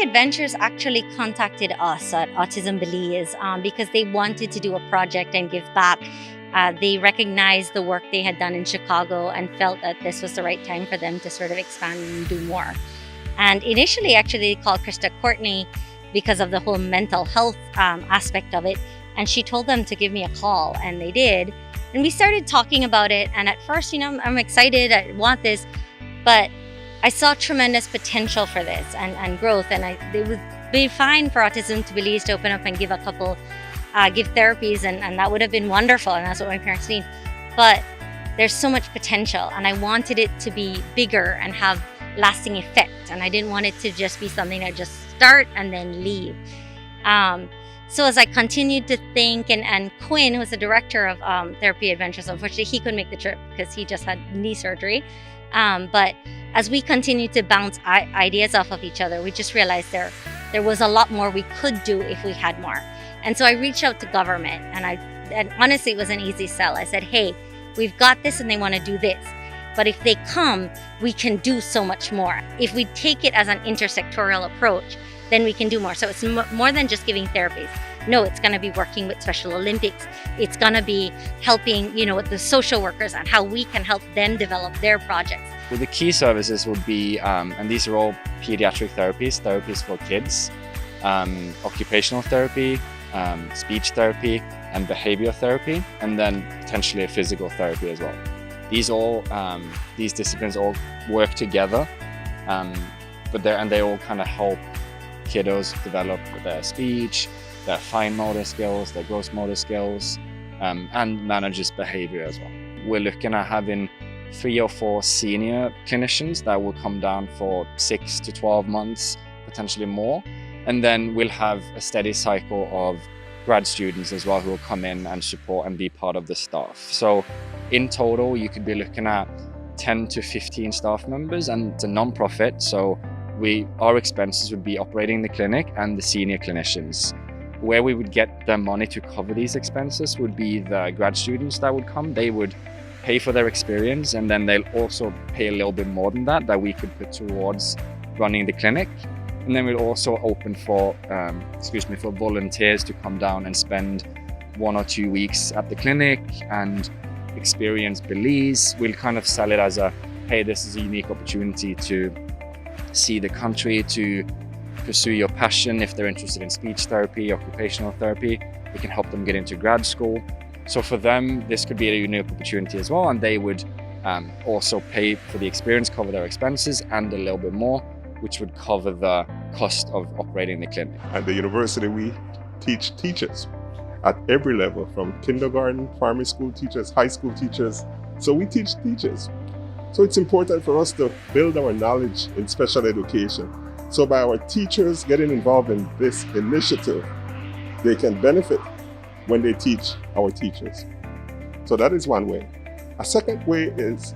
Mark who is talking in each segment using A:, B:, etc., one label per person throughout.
A: Adventures actually contacted us at Autism Belize because they wanted to do a project and give back. They recognized the work they had done in Chicago and felt that this was the right time for them to sort of expand and do more. And initially, actually, they called Krista Courtney because of the whole mental health aspect of it. And she told them to give me a call, and they did. And we started talking about it. And at first, I'm excited, I want this, but I saw tremendous potential for this and growth. And it would be fine for Autism to Belize to open up and give a couple, give therapies, and that would have been wonderful. And that's what my parents need. But there's so much potential, and I wanted it to be bigger and have lasting effect. And I didn't want it to just be something that just start and then leave. So as I continued to think, and Quinn, who was the director of Therapy Adventures, unfortunately he couldn't make the trip because he just had knee surgery. But as we continued to bounce ideas off of each other, we just realized there was a lot more we could do if we had more. And so I reached out to government, and honestly, it was an easy sell. I said, hey, we've got this and they want to do this. But if they come, we can do so much more. If we take it as an intersectoral approach, then we can do more. So it's more than just giving therapies. No, it's going to be working with Special Olympics. It's going to be helping, with the social workers and how we can help them develop their projects.
B: Well, the key services would be, and these are all pediatric therapies for kids, occupational therapy, speech therapy, and behavior therapy, and then potentially a physical therapy as well. These disciplines all work together, but they all kind of help kiddos develop their speech, their fine motor skills, their gross motor skills, and manages behavior as well. We're looking at having 3 or 4 senior clinicians that will come down for 6 to 12 months, potentially more. And then we'll have a steady cycle of grad students as well who will come in and support and be part of the staff. So in total, you could be looking at 10 to 15 staff members, and it's a non-profit. So our expenses would be operating the clinic and the senior clinicians. Where we would get the money to cover these expenses would be the grad students that would come. They would pay for their experience, and then they'll also pay a little bit more than that we could put towards running the clinic. And then we'll also open for volunteers to come down and spend 1 or 2 weeks at the clinic and experience Belize. We'll kind of sell it as hey, this is a unique opportunity to see the country, to pursue your passion. If they're interested in speech therapy, occupational therapy, we can help them get into grad school. So for them, this could be a unique opportunity as well, and they would also pay for the experience, cover their expenses, and a little bit more, which would cover the cost of operating the clinic.
C: At the university, we teach teachers at every level, from kindergarten, primary school teachers, high school teachers. So we teach teachers. So it's important for us to build our knowledge in special education. So by our teachers getting involved in this initiative, they can benefit when they teach our teachers. So that is one way. A second way is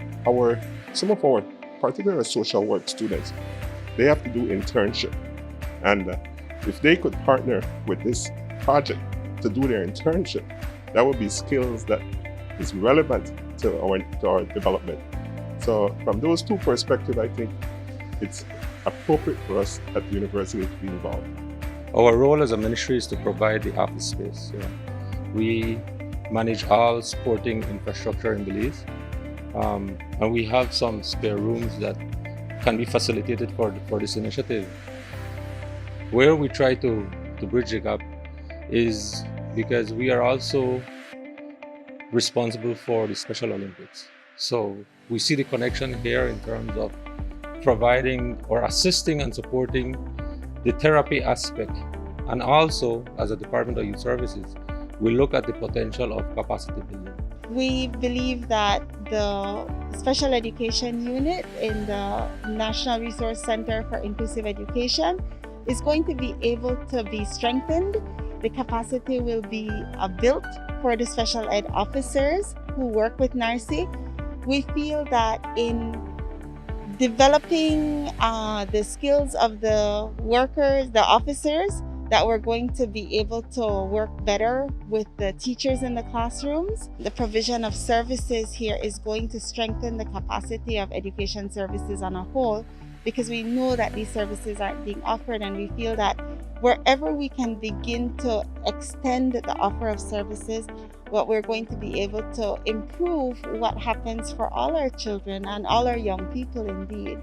C: some of our particular social work students, they have to do internship. And if they could partner with this project to do their internship, that would be skills that is relevant to our development. So from those two perspectives, I think it's appropriate for us at the university to be involved.
D: Our role as a ministry is to provide the office space. We manage all supporting infrastructure in Belize, and we have some spare rooms that can be facilitated for this initiative. Where we try to bridge the gap is because we are also responsible for the Special Olympics. So we see the connection here in terms of providing or assisting and supporting the therapy aspect. And also, as a Department of Youth Services, we look at the potential of capacity building.
E: We believe that the Special Education Unit in the National Resource Center for Inclusive Education is going to be able to be strengthened. The capacity will be built for the special ed officers who work with NARCI. We feel that in developing the skills of the workers, the officers, that we're going to be able to work better with the teachers in the classrooms. The provision of services here is going to strengthen the capacity of education services on a whole, because we know that these services aren't being offered, and we feel that wherever we can begin to extend the offer of services, what we're going to be able to improve what happens for all our children and all our young people indeed.